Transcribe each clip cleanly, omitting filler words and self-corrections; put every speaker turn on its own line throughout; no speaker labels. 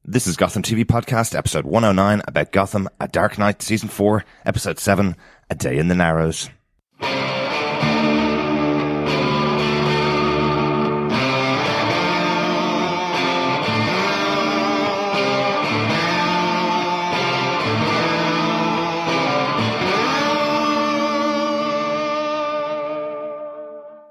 This is Gotham TV Podcast, episode 109, about Gotham, A Dark Knight, season 4, episode 7, A Day in the Narrows.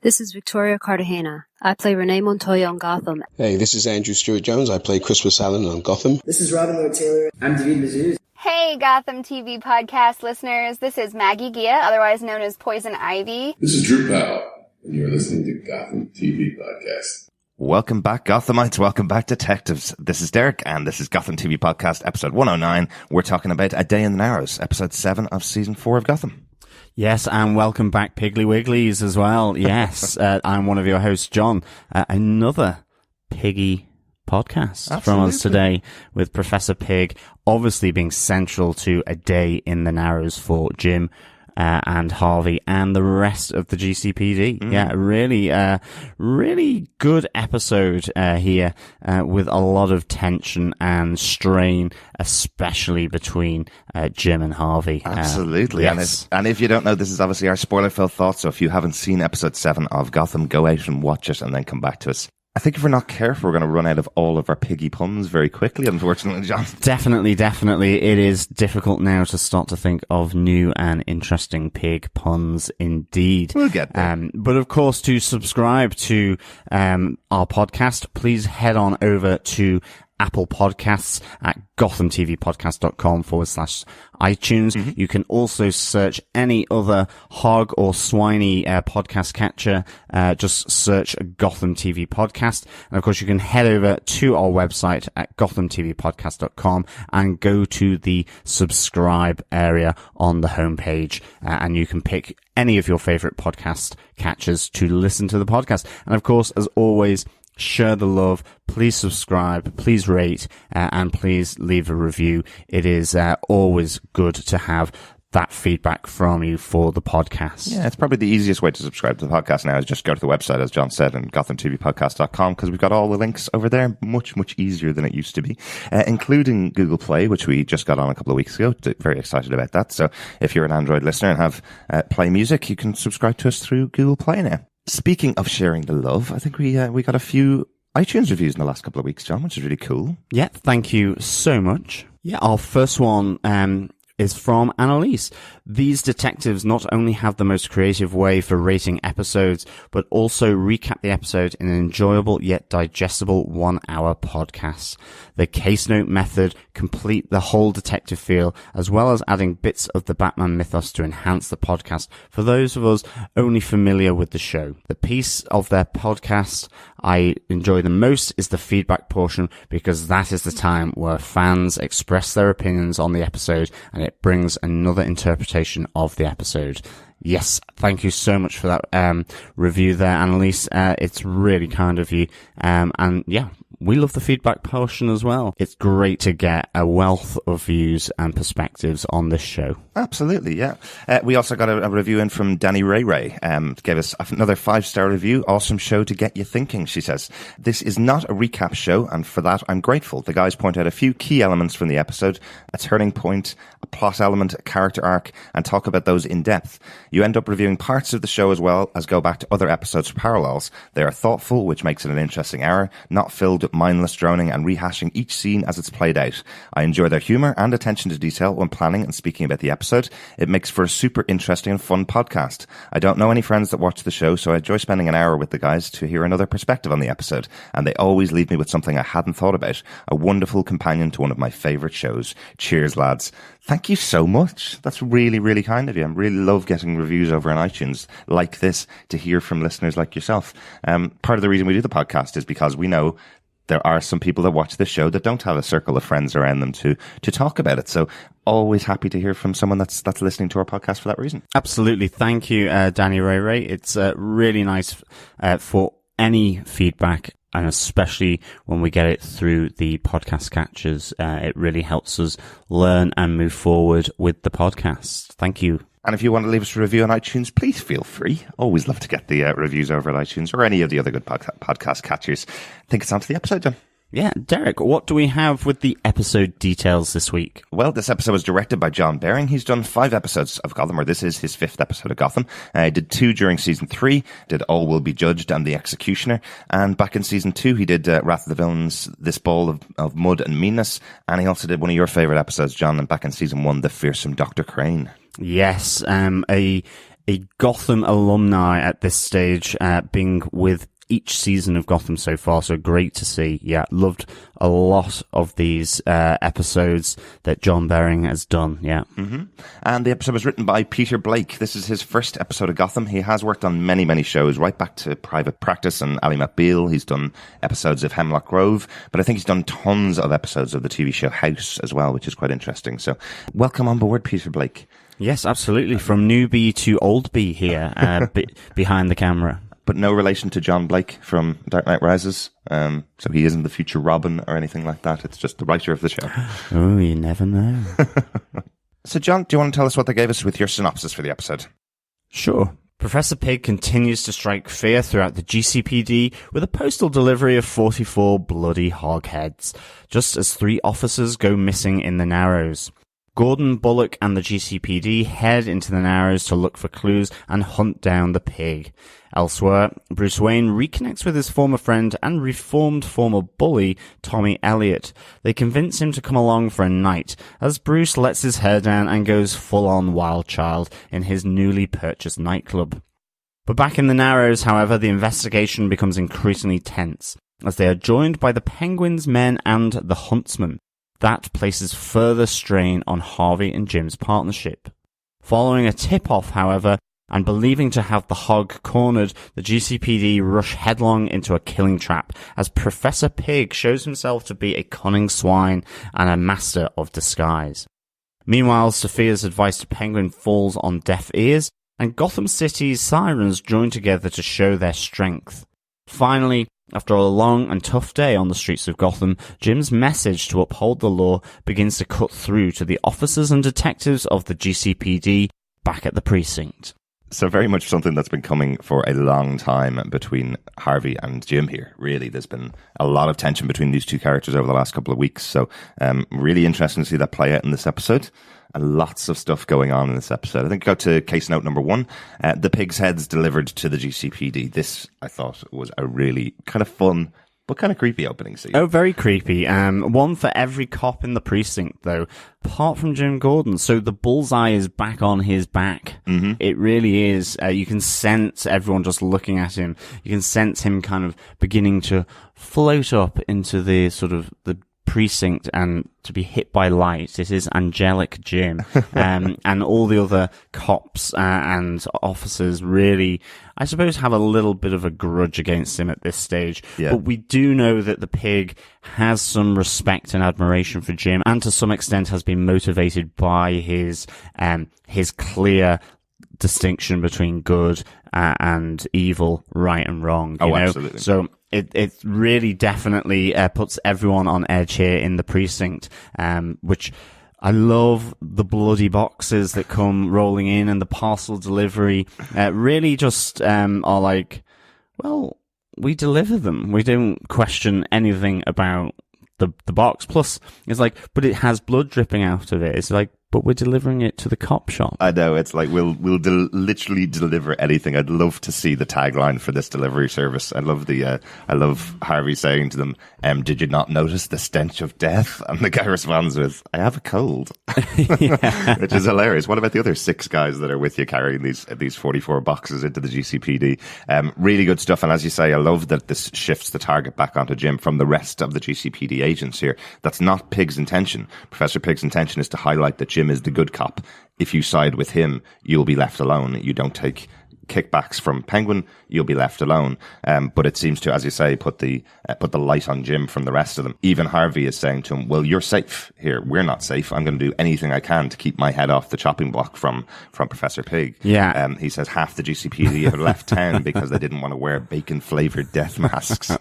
This is Victoria Cartagena. I play Renee Montoya on Gotham.
Hey, this is Andrew Stewart-Jones. I play Christopher Allen on Gotham.
This is Robin Lloyd-Taylor. I'm David Mazouz.
Hey, Gotham TV Podcast listeners. This is Maggie Gia, otherwise known as Poison Ivy.
This is Drew Powell, and you're listening to Gotham TV Podcast.
Welcome back, Gothamites. Welcome back, detectives. This is Derek, and this is Gotham TV Podcast, episode 109. We're talking about A Day in the Narrows, episode 7 of season 4 of Gotham.
Yes, and welcome back, Piggly Wigglies, as well. Yes, I'm one of your hosts, John. Another Piggy podcast
Absolutely.
From us today with Professor Pyg, obviously being central to A Day in the Narrows for Jim and Harvey and the rest of the GCPD. Yeah, really good episode here with a lot of tension and strain, especially between Jim and Harvey.
Absolutely.
Yes.
And if you don't know, this is obviously our spoiler-filled thoughts, so if you haven't seen episode 7 of Gotham, go out and watch it and then come back to us. I think if we're not careful, we're going to run out of all of our piggy puns very quickly, unfortunately, John.
Definitely. It is difficult now to start to think of new and interesting pig puns indeed.
We'll get there.
But of course, to subscribe to our podcast, please head on over to Apple Podcasts at gothamtvpodcast.com/iTunes. Mm-hmm. You can also search any other hog or swiney podcast catcher. Just search Gotham TV Podcast. And of course, you can head over to our website at gothamtvpodcast.com and go to the subscribe area on the homepage. And you can pick any of your favorite podcast catchers to listen to the podcast. And of course, as always, share the love, please subscribe, please rate, and please leave a review. It is always good to have that feedback from you for the podcast.
Yeah, it's probably the easiest way to subscribe to the podcast now is just go to the website, as John said, and gothamtvpodcast.com, because we've got all the links over there, much easier than it used to be, including Google Play, which we just got on a couple of weeks ago. Very excited about that. So if you're an Android listener and have Play Music, you can subscribe to us through Google Play now. Speaking of sharing the love, I think we got a few iTunes reviews in the last couple of weeks, John, which is really cool.
Yeah, thank you so much. Yeah, our first one is from Annalise. These detectives not only have the most creative way for rating episodes, but also recap the episode in an enjoyable yet digestible 1-hour podcast. The case note method complete the whole detective feel, as well as adding bits of the Batman mythos to enhance the podcast for those of us only familiar with the show. The piece of their podcast I enjoy the most is the feedback portion, because that is the time where fans express their opinions on the episode and it brings another interpretation of the episode. Yes, thank you so much for that review there, Annalise. It's really kind of you. And yeah, we love the feedback portion as well. It's great to get a wealth of views and perspectives on this show.
Absolutely, yeah. We also got a review in from Danny Ray. Gave us another 5-star review. Awesome show to get you thinking, she says. This is not a recap show, and for that I'm grateful. The guys point out a few key elements from the episode, a turning point, a plot element, a character arc, and talk about those in depth. You end up reviewing parts of the show as well as go back to other episodes for parallels. They are thoughtful, which makes it an interesting hour, not filled with mindless droning and rehashing each scene as it's played out. I enjoy their humour and attention to detail when planning and speaking about the episode. It makes for a super interesting and fun podcast. I don't know any friends that watch the show, so I enjoy spending an hour with the guys to hear another perspective on the episode, and they always leave me with something I hadn't thought about. A wonderful companion to one of my favourite shows. Cheers, lads. Thank you so much. That's really kind of you. I really love getting reviews over on iTunes like this to hear from listeners like yourself. Part of the reason we do the podcast is because we know there are some people that watch this show that don't have a circle of friends around them to talk about it. So always happy to hear from someone that's listening to our podcast for that reason.
Absolutely. Thank you, Danny Ray. It's really nice for any feedback, and especially when we get it through the podcast catchers. It really helps us learn and move forward with the podcast. Thank you.
And if you want to leave us a review on iTunes, please feel free. Always love to get the reviews over at iTunes or any of the other good podcast catchers. I think it's on to the episode, John.
Yeah, Derek, what do we have with the episode details this week?
Well, this episode was directed by John Behring. He's done 5 episodes of Gotham, or this is his 5th episode of Gotham. He did 2 during season 3, did All Will Be Judged and The Executioner. And back in season 2, he did Wrath of the Villains, This Ball of Mud and Meanness. And he also did one of your favourite episodes, John, and back in season 1, The Fearsome Dr. Crane.
Yes, a Gotham alumni at this stage, being with each season of Gotham so far, so great to see. Yeah, loved a lot of these episodes that John Behring has done, yeah. Mm-hmm.
And the episode was written by Peter Blake. This is his first episode of Gotham. He has worked on many, many shows, right back to Private Practice and Ally McBeal. He's done episodes of Hemlock Grove, but I think he's done tons of episodes of the TV show House as well, which is quite interesting. So welcome on board, Peter Blake.
Yes, absolutely. From newbie to oldbie here, behind the camera.
But no relation to John Blake from Dark Knight Rises. So he isn't the future Robin or anything like that. It's just the writer of the show.
Oh, you never know.
So, John, do you want to tell us what they gave us with your synopsis for the episode?
Sure. Professor Pyg continues to strike fear throughout the GCPD with a postal delivery of 44 bloody hogheads, just as 3 officers go missing in the Narrows. Gordon, Bullock and the GCPD head into the Narrows to look for clues and hunt down the pig. Elsewhere, Bruce Wayne reconnects with his former friend and reformed former bully, Tommy Elliott. They convince him to come along for a night, as Bruce lets his hair down and goes full-on wild child in his newly purchased nightclub. But back in the Narrows, however, the investigation becomes increasingly tense, as they are joined by the Penguin's men and the Huntsman. That places further strain on Harvey and Jim's partnership. Following a tip-off, however, and believing to have the hog cornered, the GCPD rush headlong into a killing trap as Professor Pyg shows himself to be a cunning swine and a master of disguise. Meanwhile, Sophia's advice to Penguin falls on deaf ears, and Gotham City's sirens join together to show their strength. Finally, after a long and tough day on the streets of Gotham, Jim's message to uphold the law begins to cut through to the officers and detectives of the GCPD back at the precinct.
So very much something that's been coming for a long time between Harvey and Jim here. Really, there's been a lot of tension between these two characters over the last couple of weeks. So really interesting to see that play out in this episode. And lots of stuff going on in this episode. I think go to case note number 1. The pig's heads delivered to the GCPD. This, I thought, was a really kind of fun but kind of creepy opening scene.
Oh, very creepy. One for every cop in the precinct, though, apart from Jim Gordon. So the bullseye is back on his back. Mm-hmm. It really is. You can sense everyone just looking at him. You can sense him kind of beginning to float up into the sort of the precinct and to be hit by light. It is angelic Jim. And all the other cops and officers really, I suppose, have a little bit of a grudge against him at this stage. Yeah. But we do know that the pig has some respect and admiration for Jim, and to some extent has been motivated by his clear distinction between good and evil, right and wrong. You know?
Absolutely.
So it really definitely puts everyone on edge here in the precinct, which I love. The bloody boxes that come rolling in and the parcel delivery really just are like, well, we deliver them. We don't question anything about the box. Plus, it's like, but it has blood dripping out of it. It's like, but we're delivering it to the cop shop.
I know, it's like we'll literally deliver anything. I'd love to see the tagline for this delivery service. I love Harvey saying to them, "Did you not notice the stench of death?" And the guy responds with, "I have a cold," which is hilarious. What about the other 6 guys that are with you carrying these 44 boxes into the GCPD? Really good stuff. And as you say, I love that this shifts the target back onto Jim from the rest of the GCPD agents here. That's not Pyg's intention. Professor Pyg's intention is to highlight that Jim is the good cop. If you side with him, you'll be left alone. You don't take kickbacks from Penguin, you'll be left alone. But it seems to, as you say, put the light on Jim from the rest of them. Even Harvey is saying to him, "Well, you're safe here. We're not safe. I'm going to do anything I can to keep my head off the chopping block from Professor Pyg."
Yeah.
He says half the GCPD have left town because they didn't want to wear bacon-flavored death masks.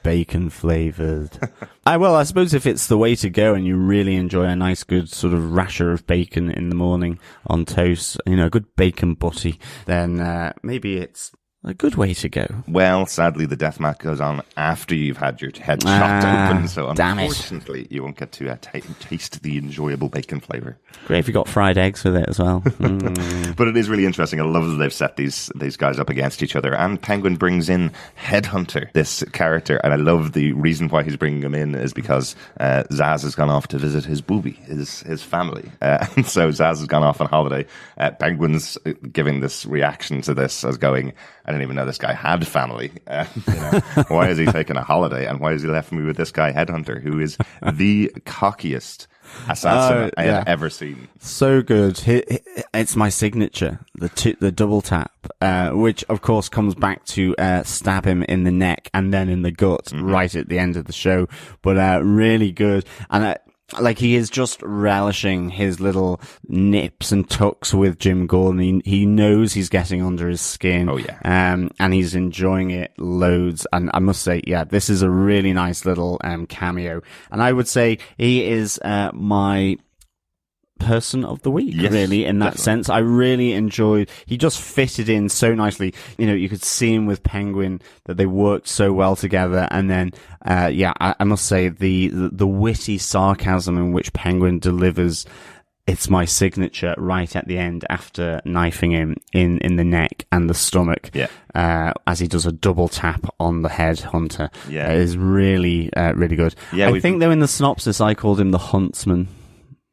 Bacon flavored. I suppose if it's the way to go and you really enjoy a nice good sort of rasher of bacon in the morning on toast, a good bacon butty, then maybe it's a good way to go.
Well, sadly, the death mat goes on after you've had your head chopped open, so unfortunately, you won't get to taste the enjoyable bacon flavour.
Great if you got fried eggs with it as well.
But it is really interesting. I love that they've set these guys up against each other. And Penguin brings in Headhunter, this character, and I love the reason why he's bringing him in is because Zaz has gone off to visit his booby, his family. And so Zaz has gone off on holiday. Penguin's giving this reaction to this as going, I didn't even know this guy had family. Why is he taking a holiday? And why has he left me with this guy, Headhunter, who is the cockiest assassin I have ever seen?
So good. It's my signature, the double tap, which of course comes back to stab him in the neck and then in the gut right at the end of the show. But really good. And like, he is just relishing his little nips and tucks with Jim Gordon. He knows he's getting under his skin.
Oh, yeah.
And he's enjoying it loads. And I must say, yeah, this is a really nice little cameo. And I would say he is my person of the week, really, in that sense. I really enjoyed, he just fitted in so nicely. You could see him with Penguin, that they worked so well together. And then, I must say the witty sarcasm in which Penguin delivers, it's my signature right at the end after knifing him in the neck and the stomach, as he does a double tap on the Headhunter. It is really, really good. I think though in the synopsis I called him the Huntsman.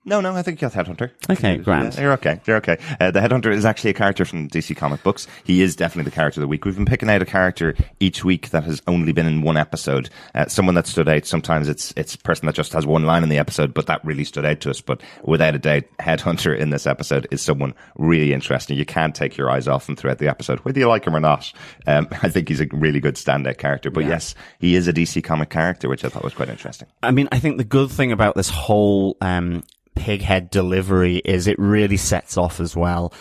No, I think you got Headhunter.
Okay, grand.
Yeah, you're okay. The Headhunter is actually a character from DC comic books. He is definitely the character of the week. We've been picking out a character each week that has only been in one episode. Someone that stood out. Sometimes it's a person that just has one line in the episode, but that really stood out to us. But without a doubt, Headhunter in this episode is someone really interesting. You can't take your eyes off him throughout the episode, whether you like him or not. I think he's a really good standout character. But yes, he is a DC comic character, which I thought was quite interesting.
I mean, I think the good thing about this whole Pighead delivery is it really sets off as well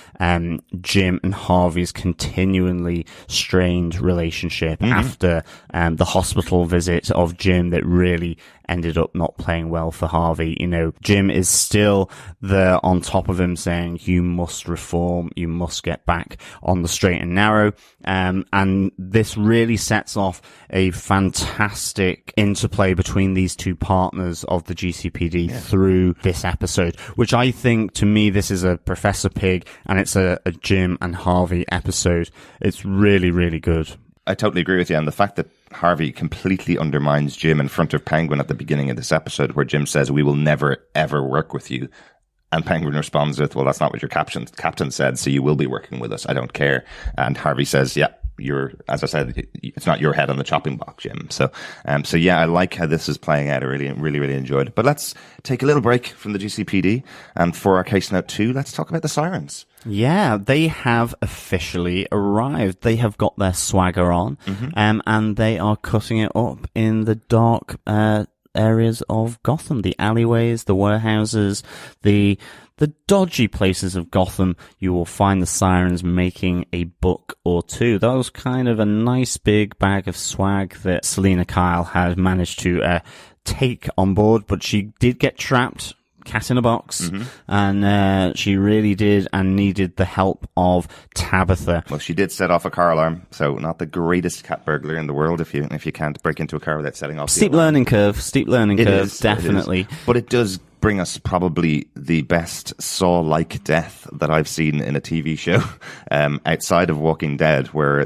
Jim and Harvey's continually strained relationship after the hospital visit of Jim that really ended up not playing well for Harvey. Jim is still there on top of him saying, you must reform, you must get back on the straight and narrow. And this really sets off a fantastic interplay between these two partners of the GCPD through this episode, which I think, to me, this is a Professor Pyg and it's a Jim and Harvey episode. It's really, really good.
I totally agree with you. And the fact that Harvey completely undermines Jim in front of Penguin at the beginning of this episode, where Jim says, we will never, ever work with you. And Penguin responds with, well, that's not what your captain said, so you will be working with us. I don't care. And Harvey says, yeah, as I said, it's not your head on the chopping block, Jim. So yeah, I like how this is playing out. I really, really, really enjoyed it. But let's take a little break from the GCPD. And for our case note 2, let's talk about the Sirens.
Yeah, they have officially arrived. They have got their swagger on, and they are cutting it up in the dark areas of Gotham, the alleyways, the warehouses, the dodgy places of Gotham. You will find the Sirens making a buck or two. That was kind of a nice big bag of swag that Selina Kyle had managed to take on board, but she did get trapped. Cat in a box, and she really did and needed the help of Tabitha.
Well, she did set off a car alarm, so not the greatest cat burglar in the world if you can't break into a car without setting off
steep learning curve, definitely.
But it does bring us probably the best Saw-like death that I've seen in a TV show, outside of Walking Dead, where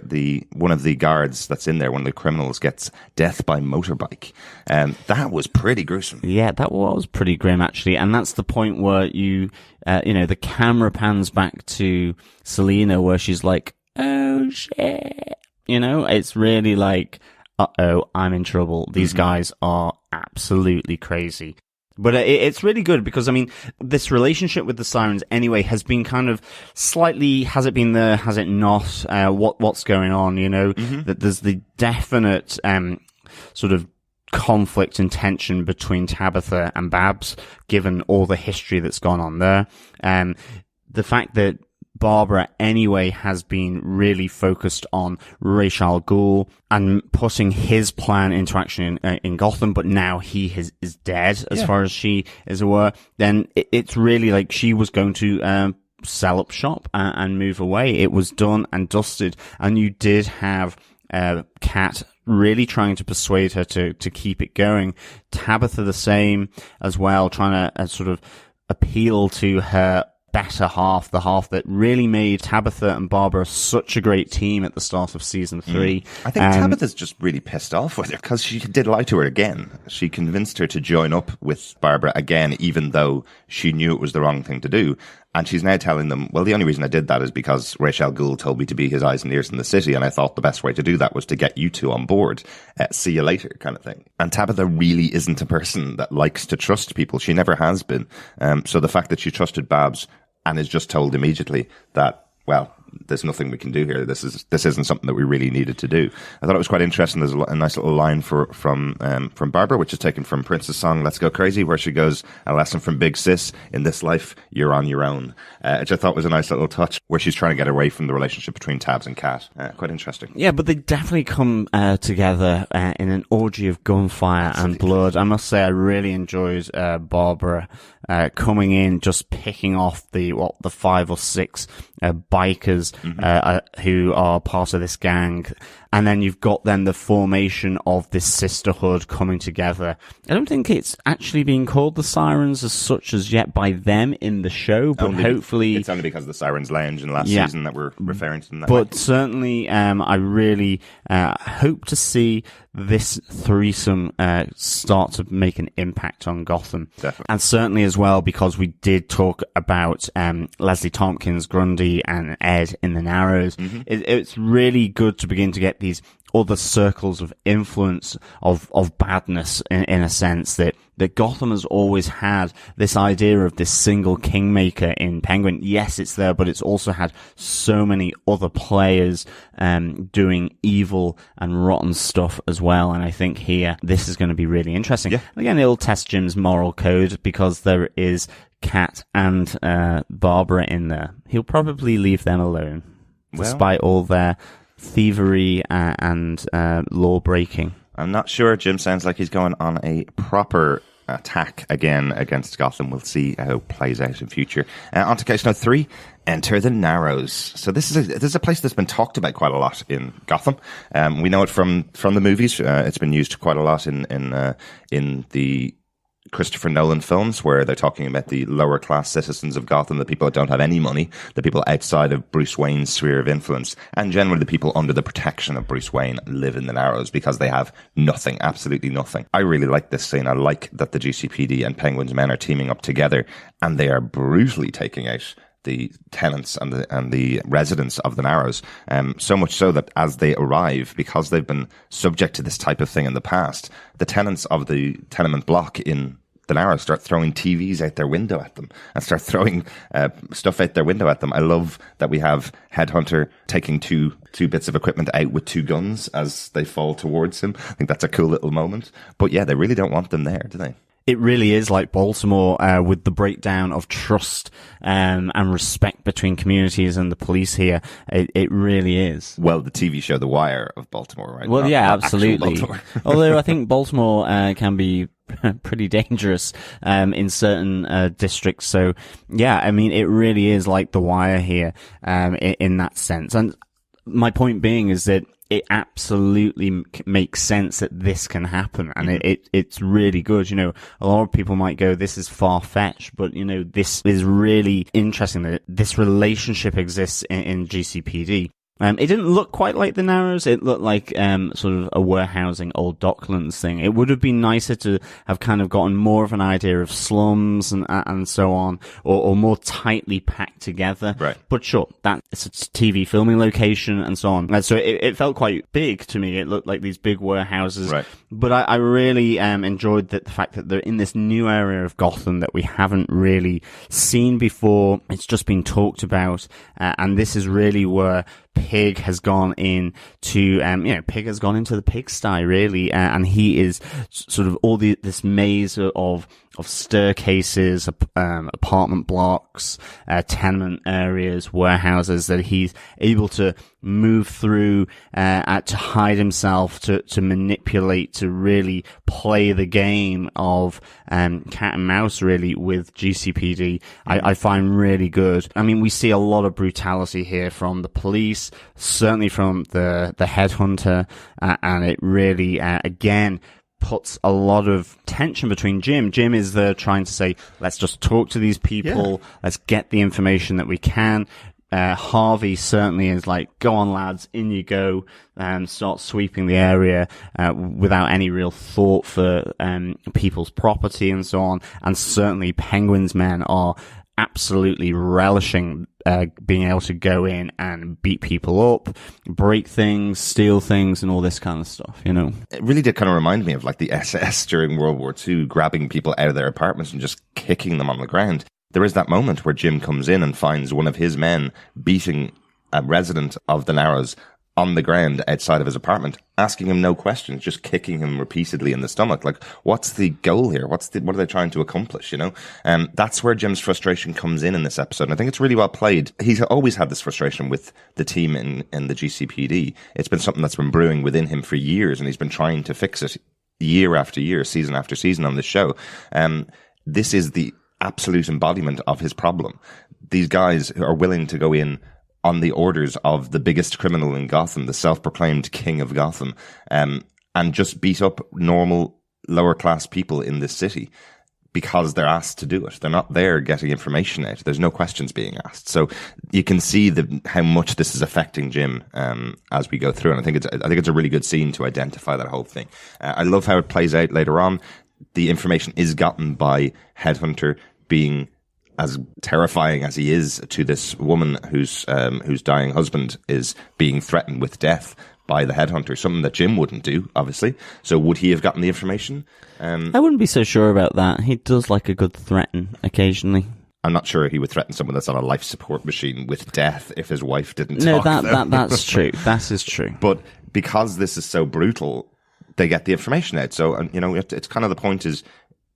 one of the guards that's in there, one of the criminals, gets death by motorbike. That was pretty gruesome.
Yeah, that was pretty grim, actually. And that's the point where the camera pans back to Selina, where she's like, oh shit. It's really like, uh-oh, I'm in trouble. These guys are absolutely crazy. But it's really good because, I mean, this relationship with the Sirens anyway has been kind of slightly, has it been there, has it not? What's going on, That there's the definite sort of conflict and tension between Tabitha and Babs, given all the history that's gone on there. The fact that Barbara anyway has been really focused on Ra's al Ghul and putting his plan into action in Gotham, but now he is dead as far as she is aware. Then it's really like she was going to sell up shop and move away. It was done and dusted, and you did have Kat really trying to persuade her to keep it going. Tabitha the same as well, trying to sort of appeal to her better half, the half that really made Tabitha and Barbara such a great team at the start of season 3.
I think Tabitha's just really pissed off with her because she did lie to her again. She convinced her to join up with Barbara again, even though she knew it was the wrong thing to do. And she's now telling them, well, the only reason I did that is because Rachel Gould told me to be his eyes and ears in the city, and I thought the best way to do that was to get you two on board. See you later, kind of thing. And Tabitha really isn't a person that likes to trust people. She never has been. So the fact that she trusted Babs and is just told immediately that, well, there's nothing we can do here. This isn't something that we really needed to do. I thought it was quite interesting. There's a nice little line from Barbara, which is taken from Prince's song "Let's Go Crazy," where she goes, "A lesson from Big Sis: in this life, you're on your own," which I thought was a nice little touch, where she's trying to get away from the relationship between Tabs and Kat. Quite interesting.
Yeah, but they definitely come together in an orgy of gunfire and blood. I must say, I really enjoyed Barbara coming in, just picking off the 5 or 6 bikers who are part of this gang. And then you've got then the formation of this sisterhood coming together. I don't think it's actually being called the Sirens as such as yet by them in the show, but hopefully...
It's only because of the Sirens Lounge in the last season that we're referring to them that
But
way.
certainly, I really hope to see this threesome start to make an impact on Gotham.
Definitely.
And certainly as well, because we did talk about Leslie Tompkins, Grundy, and Ed in the Narrows. It's really good to begin to get these other circles of influence of badness in a sense that Gotham has always had this idea of this single kingmaker in Penguin. Yes, it's there, but it's also had so many other players doing evil and rotten stuff as well. And I think here, this is going to be really interesting.
Yeah.
Again, it'll test Jim's moral code because there is Kat and Barbara in there. He'll probably leave them alone, despite all their thievery and law breaking.
I'm not sure. Jim sounds like he's going on a proper attack again against Gotham. We'll see how it plays out in future. On to case note 3, Enter the Narrows. So this is a place that's been talked about quite a lot in Gotham. We know it from the movies. It's been used quite a lot in the Christopher Nolan films, where they're talking about the lower class citizens of Gotham, the people that don't have any money, the people outside of Bruce Wayne's sphere of influence, and generally the people under the protection of Bruce Wayne live in the Narrows because they have nothing, absolutely nothing. I really like this scene. I like that the GCPD and Penguin's men are teaming up together, and they are brutally taking out the tenants and the residents of the Narrows. So much so that as they arrive, because they've been subject to this type of thing in the past, the tenants of the tenement block in the Narrows start throwing TVs out their window at them and start throwing stuff out their window at them. I love that we have Headhunter taking two bits of equipment out with 2 guns as they fall towards him. I think that's a cool little moment. But yeah, they really don't want them there, do they?
It really is like Baltimore with the breakdown of trust and respect between communities and the police here. It really is.
Well, the TV show The Wire of Baltimore, right?
Well,
Not
absolutely. Although I think Baltimore can be pretty dangerous in certain districts. So, yeah, I mean, it really is like The Wire here in that sense. And my point being is that it absolutely makes sense that this can happen, and it's really good. You know, a lot of people might go, this is far-fetched, but, you know, this is really interesting that this relationship exists in GCPD. It didn't look quite like the Narrows. It looked like sort of a warehousing old Docklands thing. It would have been nicer to have kind of gotten more of an idea of slums and so on, or more tightly packed together.
Right.
But sure, it's a TV filming location and so on. So it felt quite big to me. It looked like these big warehouses.
Right.
But I really enjoyed the fact that they're in this new area of Gotham that we haven't really seen before. It's just been talked about, and this is really where Pyg has gone into, Pyg has gone into the pigsty, really, and he is sort of all this maze of staircases, apartment blocks, tenement areas, warehouses that he's able to move through, to hide himself, to manipulate, to really play the game of, cat and mouse really with GCPD, I find really good. I mean, we see a lot of brutality here from the police, certainly from the headhunter, and it really, again, puts a lot of tension between Jim. Jim is there trying to say, let's just talk to these people, let's get the information that we can. Harvey certainly is like, go on lads, in you go, and start sweeping the area, without any real thought for, people's property and so on. And certainly Penguin's men are absolutely relishing being able to go in and beat people up, break things, steal things, and all this kind of stuff, you know.
It really did kind of remind me of like the SS during World War II, grabbing people out of their apartments and just kicking them on the ground. There is that moment where Jim comes in and finds one of his men beating a resident of the Narrows on the ground outside of his apartment, asking him no questions, just kicking him repeatedly in the stomach. Like, what's the goal here? What are they trying to accomplish, you know? That's where Jim's frustration comes in this episode. And I think it's really well played. He's always had this frustration with the team in the GCPD. It's been something that's been brewing within him for years, and he's been trying to fix it year after year, season after season on this show. This is the absolute embodiment of his problem. These guys who are willing to go in on the orders of the biggest criminal in Gotham, the self-proclaimed king of Gotham, and just beat up normal lower class people in this city because they're asked to do it. They're not there getting information out. There's no questions being asked. So you can see how much this is affecting Jim as we go through. And I think it's a really good scene to identify that whole thing. I love how it plays out later on. The information is gotten by Headhunter being as terrifying as he is to this woman whose dying husband is being threatened with death by the headhunter, something that Jim wouldn't do, obviously. So would he have gotten the information?
I wouldn't be so sure about that. He does like a good threaten occasionally.
I'm not sure he would threaten someone that's on a life support machine with death if his wife didn't
talk.
No,
that's true. That is true.
But because this is so brutal, they get the information out. So, you know, it's kind of the point is,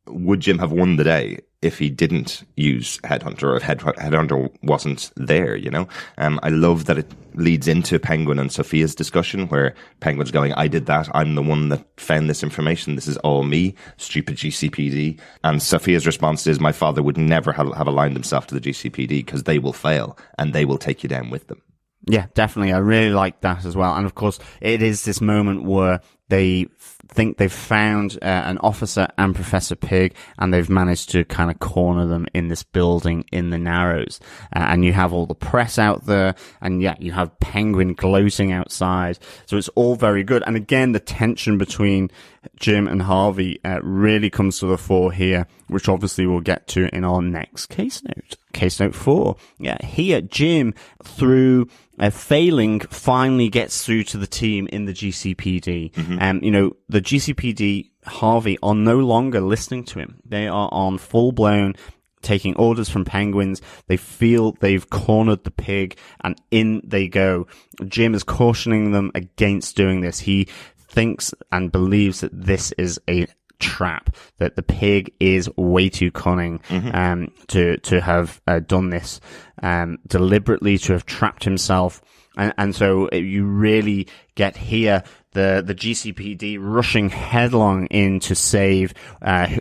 would Jim have won the day if he didn't use Headhunter, or if Headhunter wasn't there, you know? I love that it leads into Penguin and Sofia's discussion, where Penguin's going, I did that, I'm the one that found this information, this is all me, stupid GCPD. And Sofia's response is, my father would never have aligned himself to the GCPD because they will fail and they will take you down with them.
Yeah, definitely. I really like that as well. And of course, it is this moment where they think they've found an officer and Professor Pyg, and they've managed to kind of corner them in this building in the Narrows. And you have all the press out there, and yeah, you have Penguin gloating outside. So it's all very good. And again, the tension between Jim and Harvey really comes to the fore here, which obviously we'll get to in our next case note. Case note 4. Yeah, here, Jim, through failing, finally gets through to the team in the GCPD. Mm-hmm. You know, the GCPD, Harvey, are no longer listening to him. They are on full-blown taking orders from Penguins. They feel they've cornered the pig, and in they go. Jim is cautioning them against doing this. He thinks and believes that this is a trap, that the pig is way too cunning to have done this deliberately, to have trapped himself. And so you really get here the GCPD rushing headlong in to save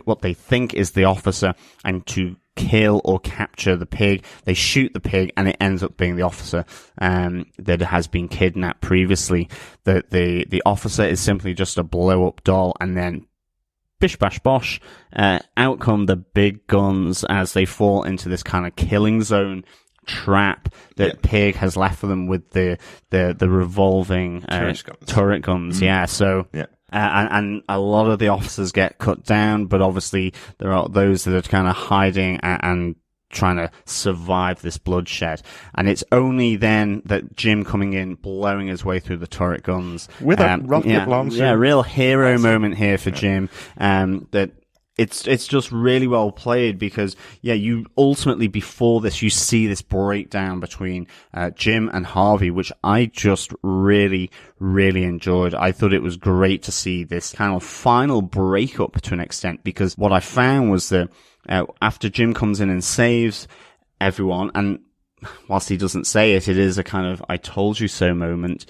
what they think is the officer and to kill or capture the pig. They shoot the pig, and it ends up being the officer that has been kidnapped previously. The officer is simply just a blow-up doll, and then bish bash bosh, out come the big guns as they fall into this kind of killing zone trap that Pyg has left for them with the revolving turret guns. Yeah, so and a lot of the officers get cut down, but obviously there are those that are kind of hiding and trying to survive this bloodshed. And it's only then that Jim coming in, blowing his way through the turret guns
with a rocket launcher.
Yeah, real hero moment here for Jim. That it's just really well played, because you ultimately, before this, you see this breakdown between Jim and Harvey, which I just really, really enjoyed. I thought it was great to see this kind of final breakup to an extent, because what I found was that after Jim comes in and saves everyone, and whilst he doesn't say it, it is a kind of I told you so moment.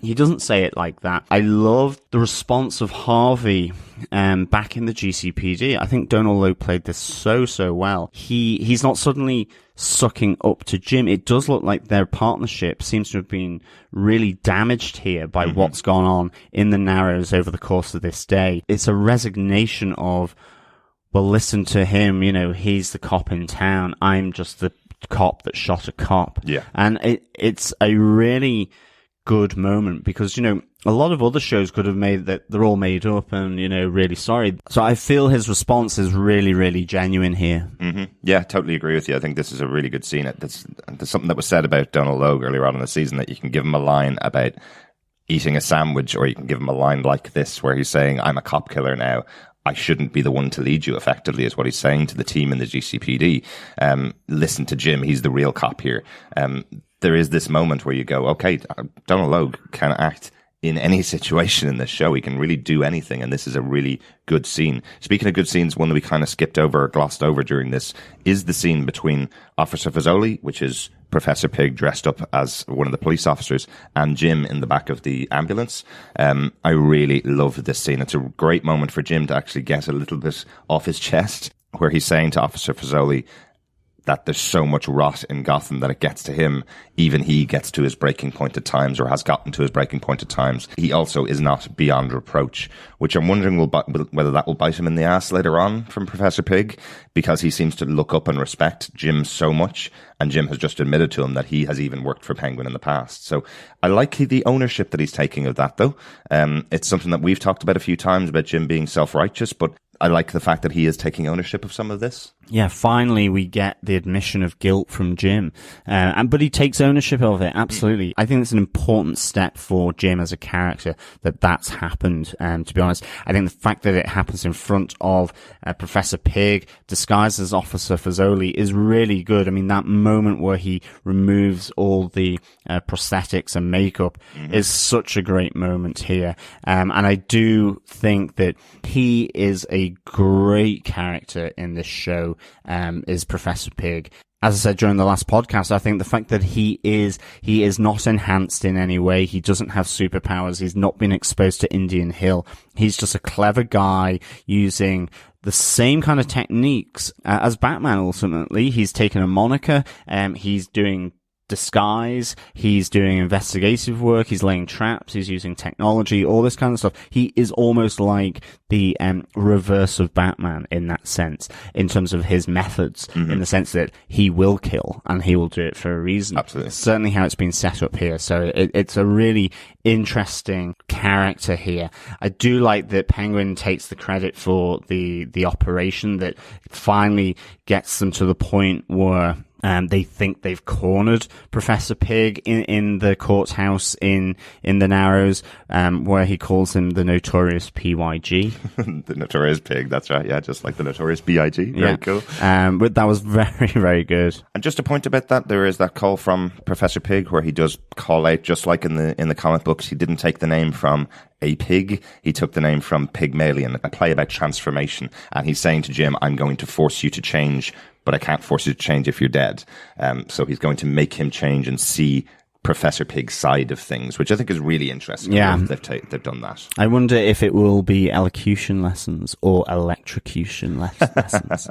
He doesn't say it like that. I love the response of Harvey back in the GCPD. I think Donal Logue played this so well. He's not suddenly sucking up to Jim. It does look like their partnership seems to have been really damaged here by what's gone on in the Narrows over the course of this day. It's a resignation of, well, listen to him, he's the cop in town. I'm just the cop that shot a cop.
Yeah.
And it's a really good moment because, a lot of other shows could have made that they're all made up and, really sorry. So I feel his response is really, really genuine here.
Mm-hmm. Yeah, totally agree with you. I think this is a really good scene. There's something that was said about Donal Logue earlier on in the season that you can give him a line about eating a sandwich, or you can give him a line like this where he's saying, I'm a cop killer now. I shouldn't be the one to lead you, effectively, is what he's saying to the team in the GCPD. Listen to Jim. He's the real cop here. There is this moment where you go, okay, Donal Logue can act in any situation in this show. He can really do anything, and this is a really good scene. Speaking of good scenes, one that we kind of skipped over or glossed over during this is the scene between Officer Falcone, which is Professor Pyg dressed up as one of the police officers, and Jim in the back of the ambulance. I really love this scene. It's a great moment for Jim to actually get a little bit off his chest, where he's saying to Officer Falcone that there's so much rot in Gotham that it gets to him. Even he gets to his breaking point at times, or has gotten to his breaking point at times. He also is not beyond reproach, which I'm wondering whether that will bite him in the ass later on from Professor Pyg, because he seems to look up and respect Jim so much, and Jim has just admitted to him that he has even worked for Penguin in the past. So I like the ownership that he's taking of that, though. It's something that we've talked about a few times, about Jim being self-righteous, but I like the fact that he is taking ownership of some of this.
Yeah, finally we get the admission of guilt from Jim. But he takes ownership of it, absolutely. I think it's an important step for Jim as a character that's happened. To be honest, I think the fact that it happens in front of Professor Pyg, disguised as Officer Falcone, is really good. I mean, that moment where he removes all the prosthetics and makeup is such a great moment here. And I do think that he is a great character in this show, is Professor Pyg. As I said during the last podcast, I think the fact that he is not enhanced in any way. He doesn't have superpowers. He's not been exposed to Indian Hill. He's just a clever guy using the same kind of techniques as Batman, ultimately. He's taken a moniker. He's doing disguise, he's doing investigative work, he's laying traps, he's using technology, all this kind of stuff. He is almost like the reverse of Batman in that sense, in terms of his methods, in the sense that he will kill and he will do it for a reason.
Absolutely.
Certainly how it's been set up here. So it's a really interesting character here. I do like that Penguin takes the credit for the operation that finally gets them to the point where they think they've cornered Professor Pyg in the courthouse in the Narrows, where he calls him the notorious PYG.
The notorious Pyg, that's right. Yeah, just like the notorious BIG. Very cool.
But that was very, very good.
And just a point about that, there is that call from Professor Pyg where he does call out, just like in the comic books, he didn't take the name from a pig, he took the name from Pygmalion, a play about transformation. And he's saying to Jim, I'm going to force you to change, but I can't force you to change if you're dead. So he's going to make him change and see Professor Pyg's side of things, which I think is really interesting.
Yeah.
They've done that.
I wonder if it will be elocution lessons or electrocution lessons.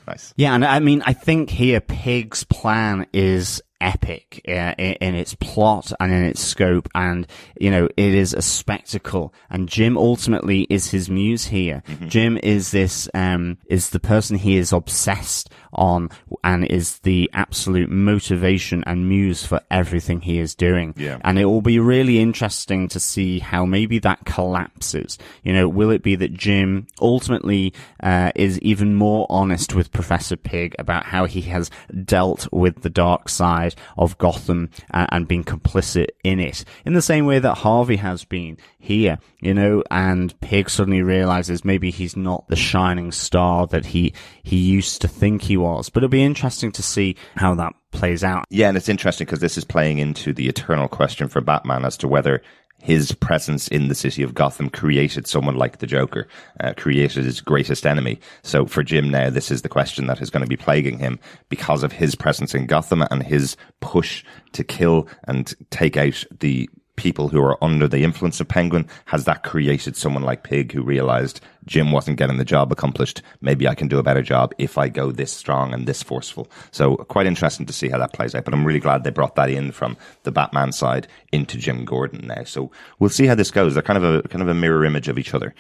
Nice.
Yeah, and I mean, I think here Pyg's plan is epic in its plot and in its scope, and it is a spectacle, and Jim ultimately is his muse here. Jim is this is the person he is obsessed on, and is the absolute motivation and muse for everything he is doing. And it will be really interesting to see how maybe that collapses. Will it be that Jim ultimately is even more honest with Professor Pyg about how he has dealt with the dark side of Gotham and been complicit in it, in the same way that Harvey has been here, and Pyg suddenly realizes maybe he's not the shining star that he used to think he was. But it'll be interesting to see how that plays out.
Yeah, and it's interesting because this is playing into the eternal question for Batman as to whether his presence in the city of Gotham created someone like the Joker, created his greatest enemy. So for Jim now, this is the question that is going to be plaguing him because of his presence in Gotham and his push to kill and take out the people who are under the influence of Penguin. Has that created someone like Pyg who realized Jim wasn't getting the job accomplished? Maybe I can do a better job if I go this strong and this forceful. So quite interesting to see how that plays out. But I'm really glad they brought that in from the Batman side into Jim Gordon now. So we'll see how this goes. They're kind of a mirror image of each other.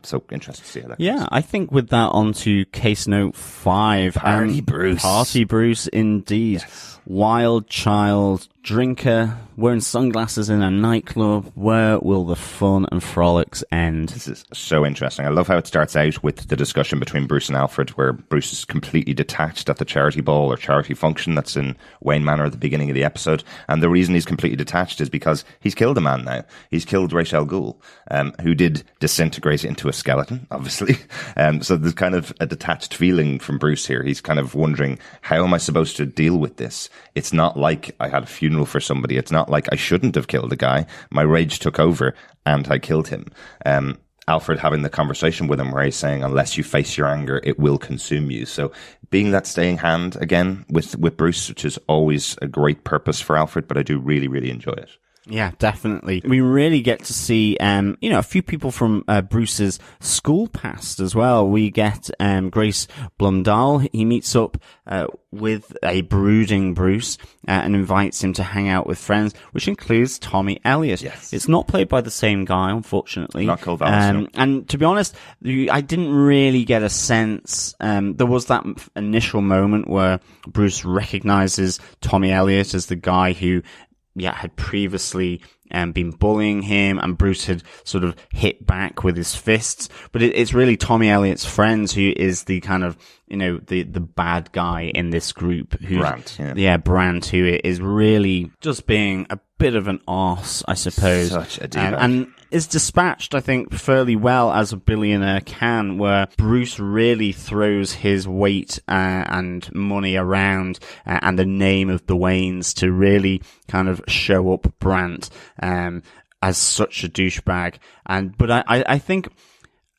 So interesting to see how that goes.
Yeah, I think with that on to case note 5.
Party Bruce.
Party Bruce, indeed.
Yes.
Wild child, drinker, wearing sunglasses in a nightclub. Where will the fun and frolics end?
This is so interesting. I love how it starts out with the discussion between Bruce and Alfred, where Bruce is completely detached at the charity ball or charity function that's in Wayne Manor at the beginning of the episode. And the reason he's completely detached is because he's killed a man now. He's killed Ra's al Ghul, who did disintegrate into a skeleton, obviously. So there's kind of a detached feeling from Bruce here. He's kind of wondering, how am I supposed to deal with this? It's not like I had a funeral for somebody. It's not like I shouldn't have killed a guy. My rage took over and I killed him. Alfred having the conversation with him where he's saying, unless you face your anger, it will consume you. So being that staying hand again with Bruce, which is always a great purpose for Alfred, but I do really, really enjoy it.
Yeah, definitely. We really get to see, a few people from Bruce's school past as well. We get Grace Blomdhal. He meets up with a brooding Bruce and invites him to hang out with friends, which includes Tommy Elliott.
Yes.
It's not played by the same guy, unfortunately.
Not called Valentine.
And to be honest, I didn't really get a sense. There was that initial moment where Bruce recognizes Tommy Elliott as the guy who had previously been bullying him, and Bruce had sort of hit back with his fists. But it's really Tommy Elliott's friends who is the kind of, the bad guy in this group.
Brandt,
Brandt, who is really just being a bit of an arse, I suppose.
Such a diva.
And is dispatched, I think, fairly well as a billionaire can, where Bruce really throws his weight and money around and the name of the Waynes to really kind of show up Brandt as such a douchebag. But I think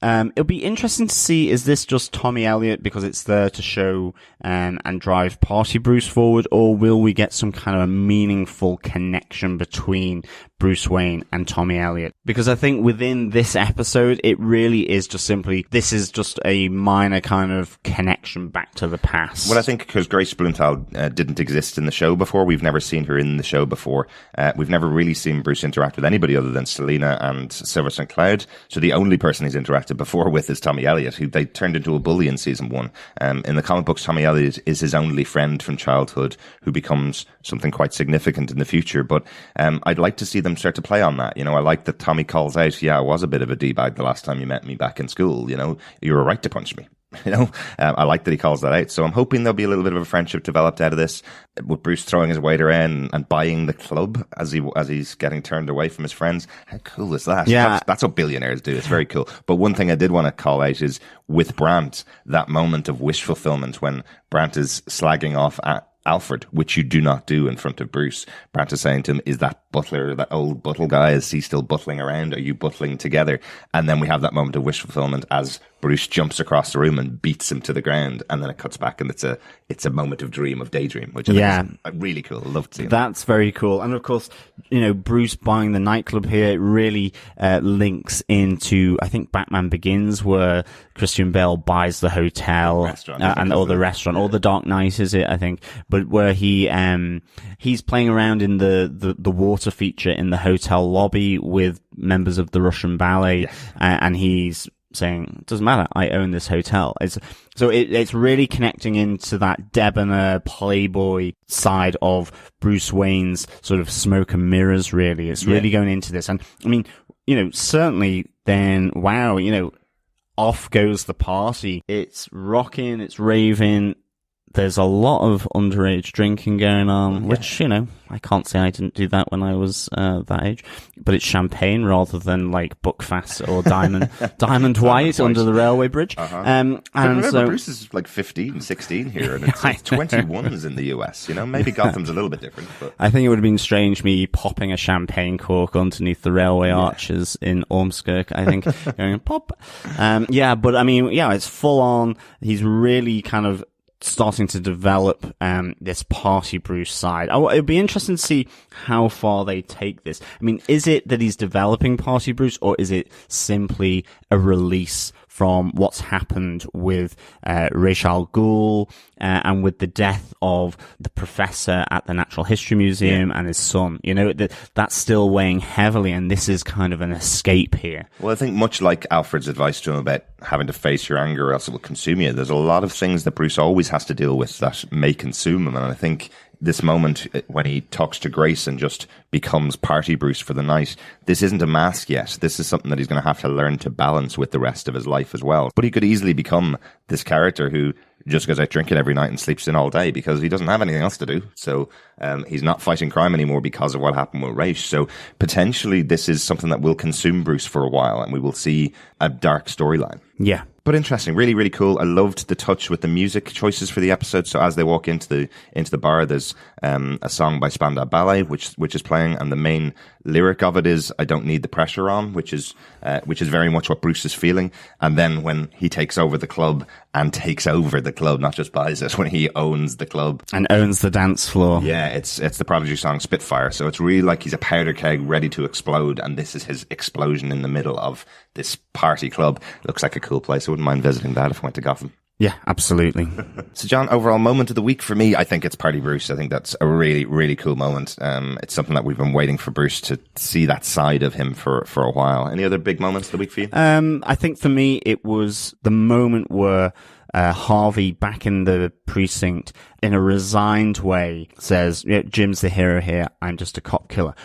it'll be interesting to see, is this just Tommy Elliott because it's there to show and drive Party Bruce forward, or will we get some kind of a meaningful connection between Bruce Wayne and Tommy Elliott? Because I think within this episode, it really is just simply, this is just a minor kind of connection back to the past.
Well, I think because Grace Blomdhal didn't exist in the show before, we've never seen her in the show before. We've never really seen Bruce interact with anybody other than Selina and Silver St. Cloud. So the only person he's interacted before with is Tommy Elliott, who they turned into a bully in season 1. In the comic books, Tommy Elliott is his only friend from childhood who becomes something quite significant in the future. But I'd like to see them start to play on that. I like that Tommy calls out, I was a bit of a D-bag the last time you met me back in school. You were right to punch me. I like that he calls that out. So I'm hoping there'll be a little bit of a friendship developed out of this, with Bruce throwing his weight around and buying the club as he's getting turned away from his friends. How cool is that?
Yeah.
That's what billionaires do. It's very cool. But one thing I did want to call out is with Brandt, that moment of wish fulfillment when Brandt is slagging off at Alfred, which you do not do in front of Bruce. Brandt is saying to him, is that butler, that old buttle guy, is he still buttling around? Are you buttling together? And then we have that moment of wish fulfillment as Bruce jumps across the room and beats him to the ground, and then it cuts back and it's a moment of daydream, which I think is really cool. I love seeing that.
That's very cool. And of course, Bruce buying the nightclub here, it really links into, I think, Batman Begins, where Christian Bale buys the hotel or the restaurant, or the Dark Knight, is it, I think, but where he's playing around in the water feature in the hotel lobby with members of the Russian ballet, and he's saying, doesn't matter, I own this hotel. It's really connecting into that debonair playboy side of Bruce Wayne's sort of smoke and mirrors, really. It's really going into this. And I mean, certainly then, wow, off goes the party. It's rocking, it's raving. There's a lot of underage drinking going on, which, you know, I can't say I didn't do that when I was that age. But it's champagne rather than like Buckfast or Diamond White under the railway bridge.
And remember, Bruce is like 15, 16 here, and it's 21s in the US. You know, maybe Gotham's a little bit different. But
I think it would have been strange me popping a champagne cork underneath the railway arches in Ormskirk. I think going pop. But I mean, it's full on. He's really kind of starting to develop this party Bruce side. It'd be interesting to see how far they take this. I mean, is it that he's developing party Bruce, or is it simply a release from what's happened with Ra's al Ghul and with the death of the professor at the Natural History Museum and his son? You know, that's still weighing heavily, and this is kind of an escape here.
Well, I think much like Alfred's advice to him about having to face your anger or else it will consume you, there's a lot of things that Bruce always has to deal with that may consume him. And I think this moment when he talks to Grace and just becomes party Bruce for the night, this isn't a mask yet. This is something that he's going to have to learn to balance with the rest of his life as well. But he could easily become this character who just goes out drinking every night and sleeps in all day because he doesn't have anything else to do. So he's not fighting crime anymore because of what happened with Ra's. So potentially this is something that will consume Bruce for a while, and we will see a dark storyline.
Yeah.
But interesting, really, really cool. I loved the touch with the music choices for the episode. So as they walk into the bar, there's a song by Spandau Ballet, which is playing, and the main lyric of it is "I don't need the pressure on," which is very much what Bruce is feeling. And then when he takes over the club, not just buys it, when he owns the club
and owns the dance floor.
Yeah, it's the Prodigy song Spitfire. So it's really like he's a powder keg ready to explode, and this is his explosion in the middle of this party club. Looks like a cool place. I wouldn't mind visiting that if I went to Gotham.
Yeah, absolutely.
So, John, overall moment of the week for me, I think it's Party Bruce. I think that's a really, really cool moment. It's something that we've been waiting for Bruce to see that side of him for a while. Any other big moments of the week for you?
I think for me, it was the moment where Harvey, back in the precinct, in a resigned way, says, Jim's the hero here, I'm just a cop killer.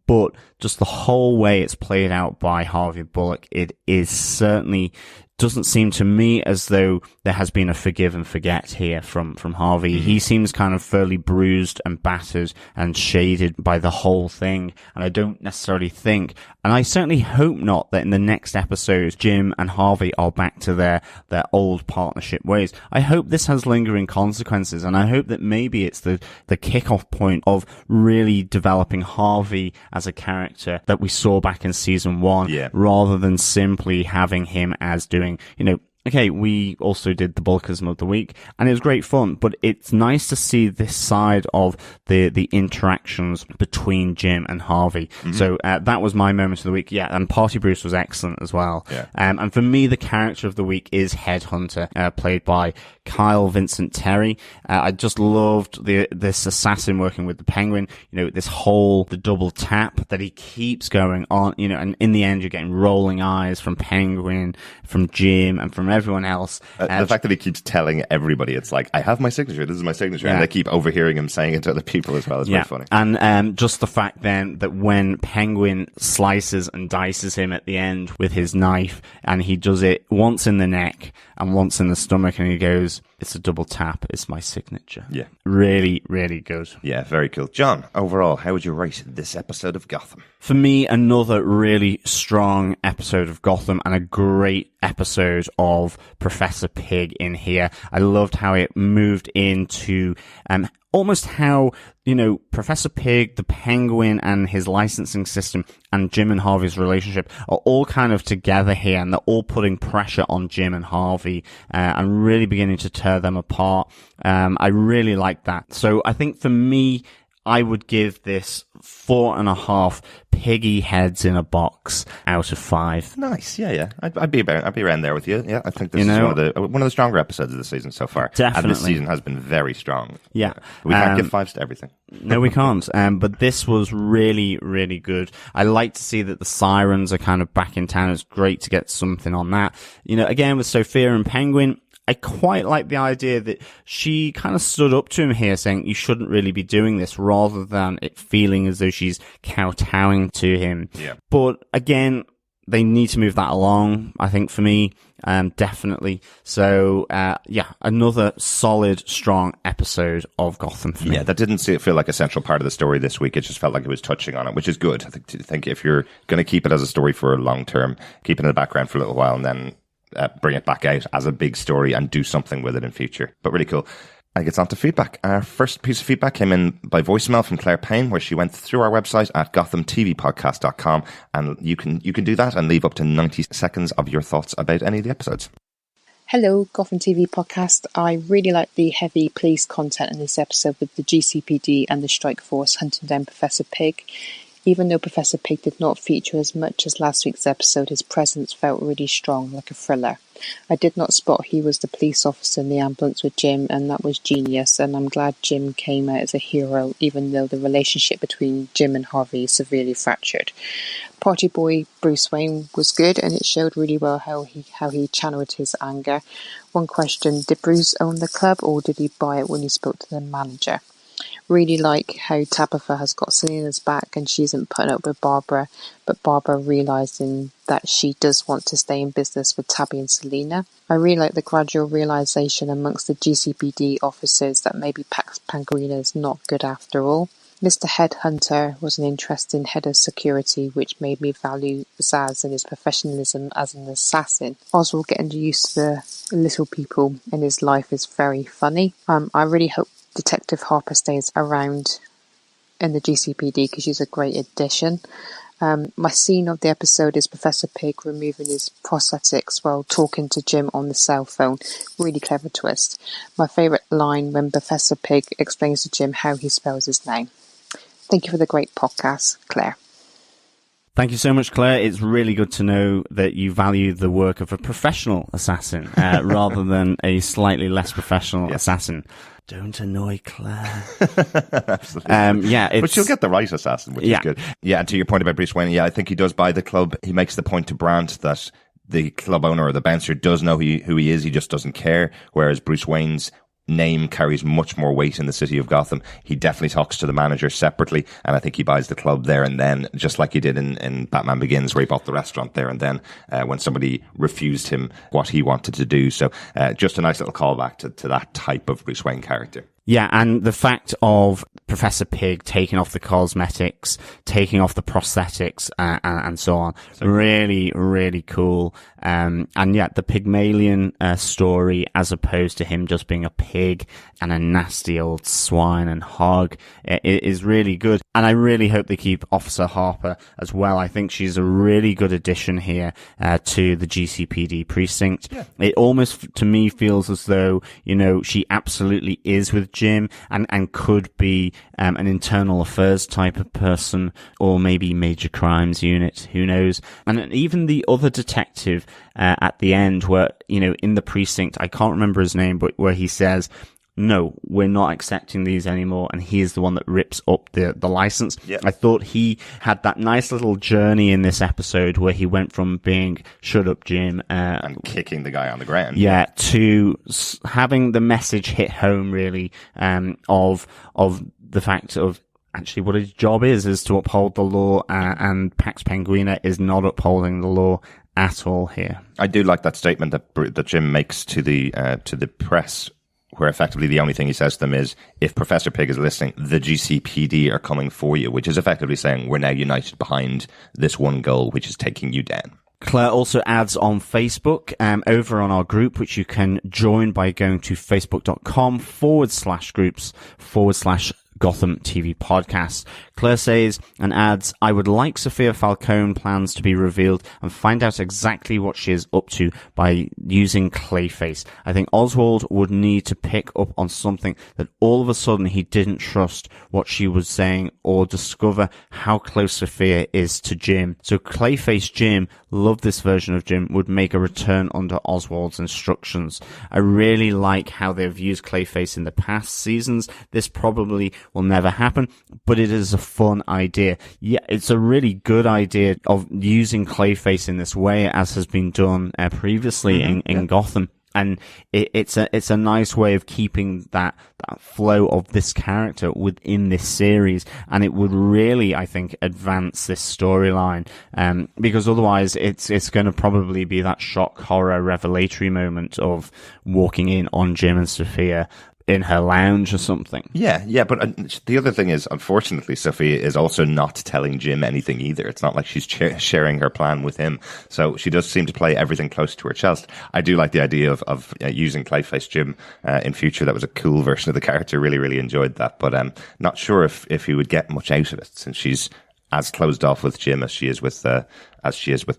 But just the whole way it's played out by Harvey Bullock, it is certainly doesn't seem to me as though there has been a forgive and forget here from Harvey. Mm-hmm. He seems kind of fairly bruised and battered and shaded by the whole thing. And I don't necessarily think, and I certainly hope not, that in the next episode, Jim and Harvey are back to their old partnership ways. I hope this has lingering consequences, and I hope that maybe it's the kickoff point of really developing Harvey as a character that we saw back in season 1, rather than simply having him as doing, okay, we also did the Bullockism of the week, and it was great fun, but it's nice to see this side of the interactions between Jim and Harvey. Mm-hmm. So that was my moment of the week. Yeah, and Party Bruce was excellent as well. Yeah. And for me, the character of the week is Headhunter, played by Kyle Vincent Terry. I just loved this assassin working with the Penguin. The double tap that he keeps going on, and in the end you're getting rolling eyes from Penguin, from Jim, and from everyone else.
The fact that he keeps telling everybody, it's like, I have my signature, this is my signature, and they keep overhearing him saying it to other people as well. It's very funny.
And just the fact then that when Penguin slices and dices him at the end with his knife, and he does it once in the neck and once in the stomach, and he goes, it's a double tap, it's my signature. Yeah. Really, really good.
Yeah, very cool. John, overall, how would you rate this episode of Gotham?
For me, another really strong episode of Gotham, and a great episode of Professor Pyg in here. I loved how it moved into almost how, Professor Pyg, the Penguin, and his licensing system, and Jim and Harvey's relationship are all kind of together here, and they're all putting pressure on Jim and Harvey, and really beginning to tear them apart. I really like that. So I think for me, I would give this 4.5 piggy heads in a box out of 5.
Nice, yeah. I'd be around there with you. Yeah, I think this is one of the stronger episodes of the season so far.
Definitely,
and this season has been very strong.
Yeah,
we can't give 5s to everything.
No, we can't. But this was really, really good. I like to see that the Sirens are kind of back in town. It's great to get something on that. Again with Sofia and Penguin, I quite like the idea that she kind of stood up to him here, saying you shouldn't really be doing this, rather than it feeling as though she's kowtowing to him. Yeah. But again, they need to move that along, I think, for me. Definitely. So, another solid, strong episode of Gotham for me.
Yeah, that didn't feel like a central part of the story this week. It just felt like it was touching on it, which is good. I think if you're going to keep it as a story for a long term, keep it in the background for a little while and then bring it back out as a big story and do something with it in future. But really cool. And it gets on to feedback. Our first piece of feedback came in by voicemail from Claire Payne, where she went through our website at gothamtvpodcast.com, and you can do that and leave up to 90 seconds of your thoughts about any of the episodes.
Hello, Gotham TV Podcast. I really like the heavy police content in this episode with the GCPD and the strike force hunting down Professor Pyg. Even though Professor Pyg did not feature as much as last week's episode, his presence felt really strong, like a thriller. I did not spot he was the police officer in the ambulance with Jim, and that was genius, and I'm glad Jim came out as a hero, even though the relationship between Jim and Harvey is severely fractured. Party boy Bruce Wayne was good, and it showed really well how he channeled his anger. One question, did Bruce own the club, or did he buy it when he spoke to the manager? Really like how Tabitha has got Selena's back and she isn't putting up with Barbara, but Barbara realising that she does want to stay in business with Tabby and Selena. I really like the gradual realisation amongst the GCPD officers that maybe Pax Panguina is not good after all. Mr. Headhunter was an interesting head of security, which made me value Zaz and his professionalism as an assassin. Oswald getting used to the little people in his life is very funny. I really hope Detective Harper stays around in the GCPD because she's a great addition. My scene of the episode is Professor Pyg removing his prosthetics while talking to Jim on the cell phone. Really clever twist. My favourite line when Professor Pyg explains to Jim how he spells his name. Thank you for the great podcast, Claire.
Thank you so much, Claire. It's really good to know that you value the work of a professional assassin rather than a slightly less professional assassin. Don't annoy Claire.
Absolutely. But she'll get the right assassin, which is good. Yeah, and to your point about Bruce Wayne, I think he does buy the club. He makes the point to Brandt that the club owner or the bouncer does know who he is. He just doesn't care. Whereas Bruce Wayne's name carries much more weight in the city of Gotham. He definitely talks to the manager separately, and I think he buys the club there and then, just like he did in Batman Begins, where he bought the restaurant there and then when somebody refused him what he wanted to do. So just a nice little callback to that type of Bruce Wayne character.
Yeah, and the fact of Professor Pyg taking off the cosmetics, taking off the prosthetics, and so on. So really, really cool. And yeah, the Pygmalion story, as opposed to him just being a pig and a nasty old swine and hog, is really good. And I really hope they keep Officer Harper as well. I think she's a really good addition here to the GCPD precinct. Yeah. It almost, to me, feels as though, she absolutely is with Jim and could be an internal affairs type of person, or maybe major crimes unit, who knows. And even the other detective at the end, where, in the precinct, I can't remember his name, but where he says, no, we're not accepting these anymore, and he is the one that rips up the license. Yep. I thought he had that nice little journey in this episode where he went from being shut up Jim
and kicking the guy on the ground,
to having the message hit home, really, of the fact of actually what his job is to uphold the law, and Pax Penguina is not upholding the law at all here.
I do like that statement that Jim makes to the press, where effectively the only thing he says to them is, if Professor Pyg is listening, the GCPD are coming for you, which is effectively saying we're now united behind this one goal, which is taking you down.
Claire also adds on Facebook, over on our group, which you can join by going to facebook.com/groups/ Gotham TV Podcast. Claire says and adds, I would like Sofia Falcone plans to be revealed and find out exactly what she is up to by using Clayface. I think Oswald would need to pick up on something that all of a sudden he didn't trust what she was saying, or discover how close Sofia is to Jim. So Clayface Jim, love this version of Jim, would make a return under Oswald's instructions. I really like how they've used Clayface in the past seasons. This probably will never happen, but it is a fun idea. Yeah, it's a really good idea of using Clayface in this way, as has been done previously in Gotham. And it's a nice way of keeping that flow of this character within this series, and it would really, I think, advance this storyline. Because otherwise, it's going to probably be that shock, horror, revelatory moment of walking in on Jim and Sofia in her lounge or something.
Yeah, but the other thing is, unfortunately, Sofia is also not telling Jim anything either. It's not like she's sharing her plan with him. So she does seem to play everything close to her chest. I do like the idea of using Clayface Jim in future. That was a cool version of the character. Really, really enjoyed that. But not sure if he would get much out of it, since she's as closed off with Jim as she is with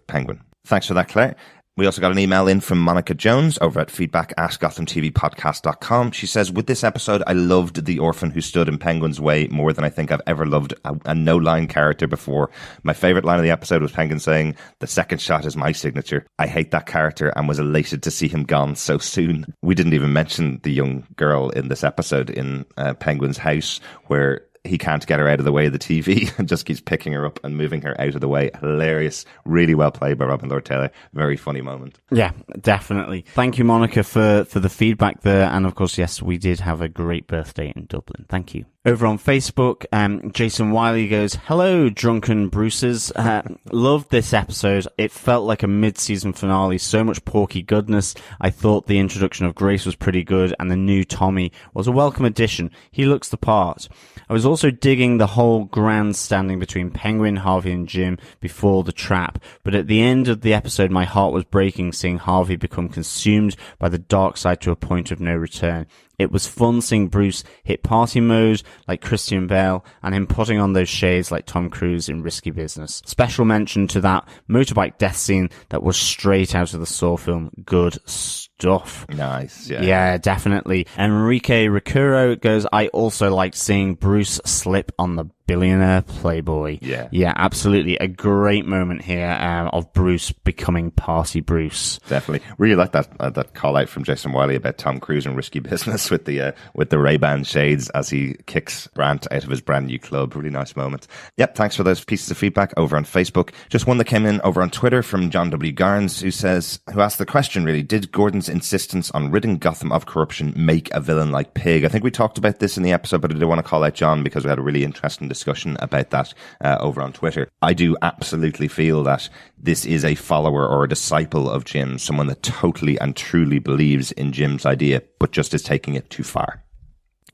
Penguin. Thanks for that, Claire. We also got an email in from Monica Jones over at feedback@GothamTVPodcast.com. She says, with this episode, I loved the orphan who stood in Penguin's way more than I think I've ever loved a no-line character before. My favourite line of the episode was Penguin saying, "The second shot is my signature." I hate that character and was elated to see him gone so soon. We didn't even mention the young girl in this episode in Penguin's house, where he can't get her out of the way of the TV and just keeps picking her up and moving her out of the way. Hilarious. Really well played by Robin Lord Taylor. Very funny moment.
Yeah, definitely. Thank you, Monica, for the feedback there. And of course, yes, we did have a great birthday in Dublin. Thank you. Over on Facebook, Jason Wiley goes, "Hello, drunken Bruces. Loved this episode. It felt like a mid-season finale. So much porky goodness. I thought the introduction of Grace was pretty good, and the new Tommy was a welcome addition. He looks the part. I was also digging the whole grandstanding between Penguin, Harvey, and Jim before the trap. But at the end of the episode, my heart was breaking seeing Harvey become consumed by the dark side to a point of no return. It was fun seeing Bruce hit party mode like Christian Bale and him putting on those shades like Tom Cruise in Risky Business. Special mention to that motorbike death scene that was straight out of the Saw film. Good stuff."
Nice, yeah.
Yeah, definitely. Enrique Ricuro goes, "I also liked seeing Bruce slip on the billionaire playboy." Yeah, absolutely. A great moment here of Bruce becoming Party Bruce.
Definitely. Really like that call out from Jason Wiley about Tom Cruise and Risky Business with the Ray-Ban shades as he kicks Brandt out of his brand new club. Really nice moment. Yep, thanks for those pieces of feedback over on Facebook. Just one that came in over on Twitter from John W. Garns, who asked the question, really, did Gordon's insistence on ridding Gotham of corruption make a villain like Pyg? I think we talked about this in the episode, but I did want to call out John because we had a really interesting discussion about that over on Twitter. I do absolutely feel that this is a follower or a disciple of Jim, someone that totally and truly believes in Jim's idea, but just is taking it too far.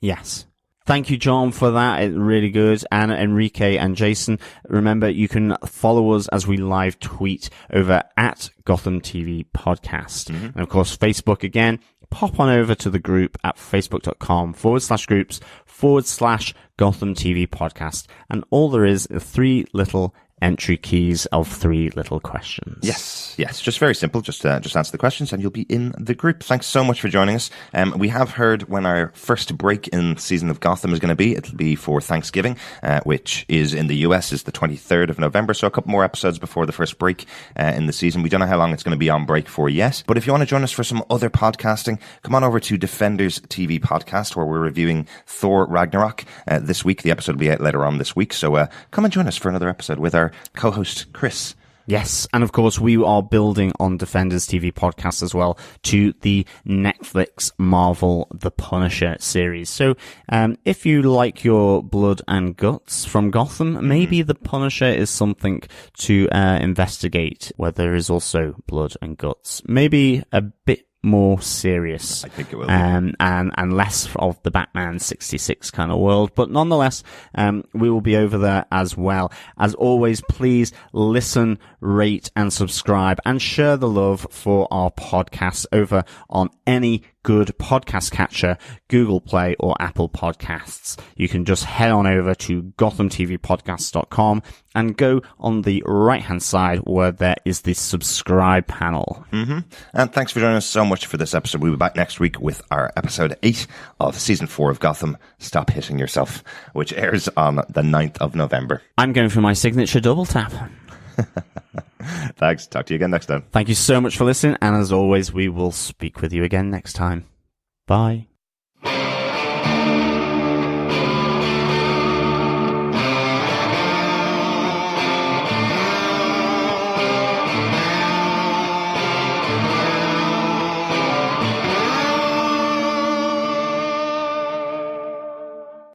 Yes. Thank you, John, for that. It's really good. And Enrique and Jason, remember, you can follow us as we live tweet over at Gotham TV Podcast. Mm-hmm. And of course, Facebook again. Pop on over to the group at facebook.com/groups/Gotham TV Podcast. And all there is 3 little entry keys of 3 little questions.
Yes. Just very simple. Just answer the questions and you'll be in the group. Thanks so much for joining us. We have heard when our first break in season of Gotham is going to be. It'll be for Thanksgiving, which is in the US is the 23rd of November. So a couple more episodes before the first break in the season. We don't know how long it's going to be on break for yet. But if you want to join us for some other podcasting, come on over to Defenders TV Podcast, where we're reviewing Thor Ragnarok this week. The episode will be out later on this week. So come and join us for another episode with our co-host Chris.
Yes, and of course we are building on Defenders TV Podcast as well to the Netflix Marvel The Punisher series. So if you like your blood and guts from Gotham, maybe The Punisher is something to investigate, where there is also blood and guts. Maybe a bit more serious.
I think it will.
And less of the Batman 66 kind of world. But nonetheless, we will be over there as well. As always, please listen, rate, and subscribe, and share the love for our podcast over on any good podcast catcher, Google Play or Apple Podcasts. You can just head on over to GothamTVPodcast.com and go on the right-hand side where there is the subscribe panel.
Mm-hmm. And thanks for joining us so much for this episode. We'll be back next week with our episode 8 of season 4 of Gotham, Stop Hitting Yourself, which airs on the 9th of November.
I'm going for my signature double tap.
Thanks. Talk to you again next time.
Thank you so much for listening. And as always, we will speak with you again next time. Bye.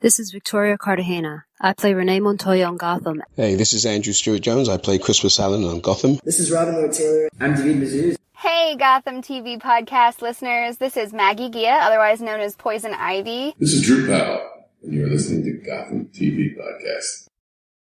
This is Victoria Cartagena. I play Renee Montoya on Gotham.
Hey, this is Andrew Stewart-Jones. I play Christopher Allen on Gotham.
This is Robin Lloyd Taylor. I'm David Mazouz.
Hey, Gotham TV Podcast listeners. This is Maggie Gia, otherwise known as Poison Ivy.
This is Drew Powell, and you're listening to Gotham TV Podcast.